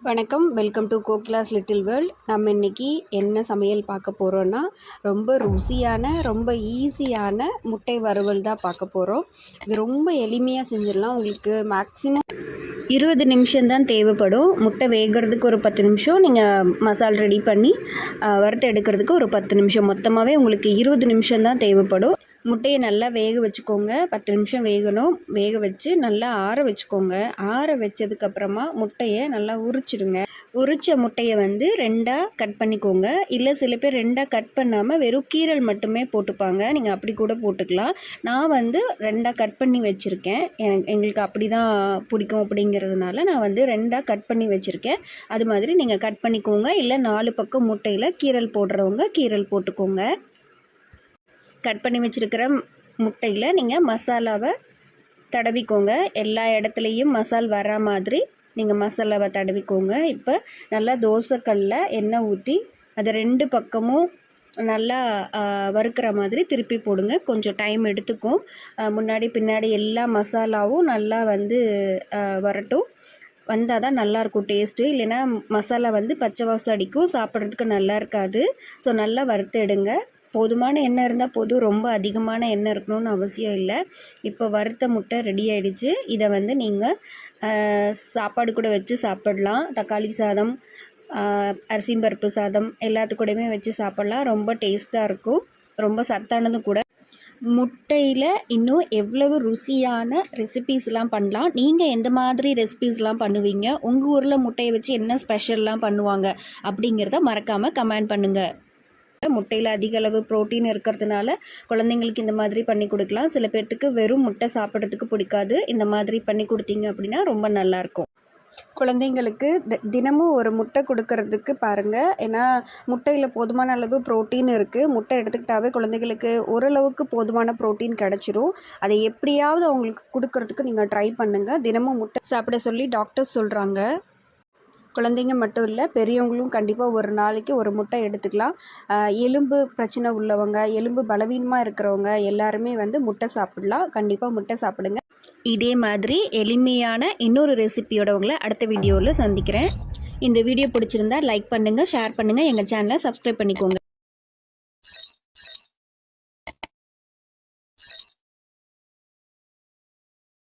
வணக்கம். Welcome to Kokila's little world. நம்ம இன்றைக்கி என்ன சமையல் பார்க்க போகிறோன்னா, ரொம்ப ருசியான ரொம்ப ஈஸியான முட்டை வறுவல் தான் பார்க்க போகிறோம். இது ரொம்ப எளிமையாக செஞ்சிடலாம். உங்களுக்கு மேக்ஸிமம் 20 நிமிஷம்தான் தேவைப்படும். முட்டை வேகிறதுக்கு ஒரு 10 நிமிஷம், நீங்கள் மசால் ரெடி பண்ணி வறுத்து எடுக்கிறதுக்கு ஒரு 10 நிமிஷம், மொத்தமாகவே உங்களுக்கு 20 நிமிஷம்தான் தேவைப்படும். முட்டையை நல்லா வேக வச்சுக்கோங்க. 10 நிமிஷம் வேகணும். வேக வச்சு நல்லா ஆற வச்சுக்கோங்க. ஆற வச்சதுக்கப்புறமா முட்டையை நல்லா உரிச்சிடுங்க. உரித்த முட்டையை வந்து 2ஆக கட் பண்ணிக்கோங்க. இல்லை சில பேர் 2ஆக கட் பண்ணாமல் வெறும் கீரல் மட்டுமே போட்டுப்பாங்க. நீங்கள் அப்படி கூட போட்டுக்கலாம். நான் வந்து 2ஆக கட் பண்ணி வச்சுருக்கேன். எங்களுக்கு அப்படி தான் பிடிக்கும் அப்படிங்கிறதுனால நான் வந்து 2ஆக கட் பண்ணி வச்சுருக்கேன். அது மாதிரி நீங்கள் கட் பண்ணிக்கோங்க. இல்லை 4 பக்கம் முட்டையில் கீரல் போடுறவங்க கீரல் போட்டுக்கோங்க. கட் பண்ணி வச்சுருக்கிற முட்டையில் நீங்கள் மசாலாவை தடவிக்கோங்க. எல்லா இடத்துலையும் மசால் வர மாதிரி நீங்கள் மசாலாவை தடவிக்கோங்க. இப்போ நல்லா தோசைக்கல்ல எண்ணெய் ஊற்றி அதை 2 பக்கமும் நல்லா வறுக்கிற மாதிரி திருப்பி போடுங்க. கொஞ்சம் டைம் எடுத்துக்கும். முன்னாடி பின்னாடி எல்லா மசாலாவும் நல்லா வந்து வரட்டும். வந்தால் தான் நல்லாயிருக்கும் டேஸ்ட்டு. இல்லைன்னா மசாலா வந்து பச்சை வாசம் அடிக்கும், சாப்பிட்றதுக்கு நல்லா இருக்காது. ஸோ நல்லா வறுத்து எடுங்க. போதுமான எண்ணெய் இருந்தால் போதும், ரொம்ப அதிகமான எண்ணெய் இருக்கணும்னு அவசியம் இல்லை. இப்போ வறுத்த முட்டை ரெடி ஆகிடுச்சு. இதை வந்து நீங்கள் சாப்பாடு கூட வச்சு சாப்பிடலாம். தக்காளி சாதம், அரிசி பருப்பு சாதம் எல்லாத்துக்கூடயுமே வச்சு சாப்பிட்லாம். ரொம்ப டேஸ்ட்டாக இருக்கும், ரொம்ப சத்தானதும் கூட. முட்டையில் இன்னும் எவ்வளவு ருசியான ரெசிபீஸ்லாம் பண்ணலாம். நீங்கள் எந்த மாதிரி ரெசிபீஸ்லாம் பண்ணுவீங்க? உங்கள் ஊரில் முட்டையை வச்சு என்ன ஸ்பெஷல்லாம் பண்ணுவாங்க அப்படிங்கிறத மறக்காமல் கமெண்ட் பண்ணுங்கள். முட்டையில் அதிக அளவு ப்ரோட்டீன் இருக்கிறதுனால குழந்தைங்களுக்கு இந்த மாதிரி பண்ணி கொடுக்கலாம். சில பேர்த்துக்கு வெறும் முட்டை சாப்பிட்றதுக்கு பிடிக்காது. இந்த மாதிரி பண்ணி கொடுத்தீங்க அப்படின்னா ரொம்ப நல்லாயிருக்கும். குழந்தைங்களுக்கு தினமும் ஒரு முட்டை கொடுக்கறதுக்கு பாருங்கள். ஏன்னா முட்டையில் போதுமான அளவு ப்ரோட்டீன் இருக்குது. முட்டை எடுத்துக்கிட்டாவே குழந்தைங்களுக்கு ஓரளவுக்கு போதுமான ப்ரோட்டீன் கிடச்சிரும். அதை எப்படியாவது அவங்களுக்கு கொடுக்கறதுக்கு நீங்கள் ட்ரை பண்ணுங்கள். தினமும் முட்டை சாப்பிட சொல்லி டாக்டர்ஸ் சொல்கிறாங்க. குழந்தைங்க மட்டும் இல்லை, பெரியவங்களும் கண்டிப்பாக ஒரு நாளைக்கு ஒரு முட்டை எடுத்துக்கலாம். எலும்பு பிரச்சனை உள்ளவங்க, எலும்பு பலவீனமாக இருக்கிறவங்க எல்லாருமே வந்து முட்டை சாப்பிடலாம். கண்டிப்பாக முட்டை சாப்பிடுங்க. இதே மாதிரி எளிமையான இன்னொரு ரெசிபியோட உங்களை அடுத்த வீடியோவில் சந்திக்கிறேன். இந்த வீடியோ பிடிச்சிருந்தா லைக் பண்ணுங்கள், ஷேர் பண்ணுங்கள், எங்கள் சேனலை சப்ஸ்கிரைப் பண்ணிக்கோங்க.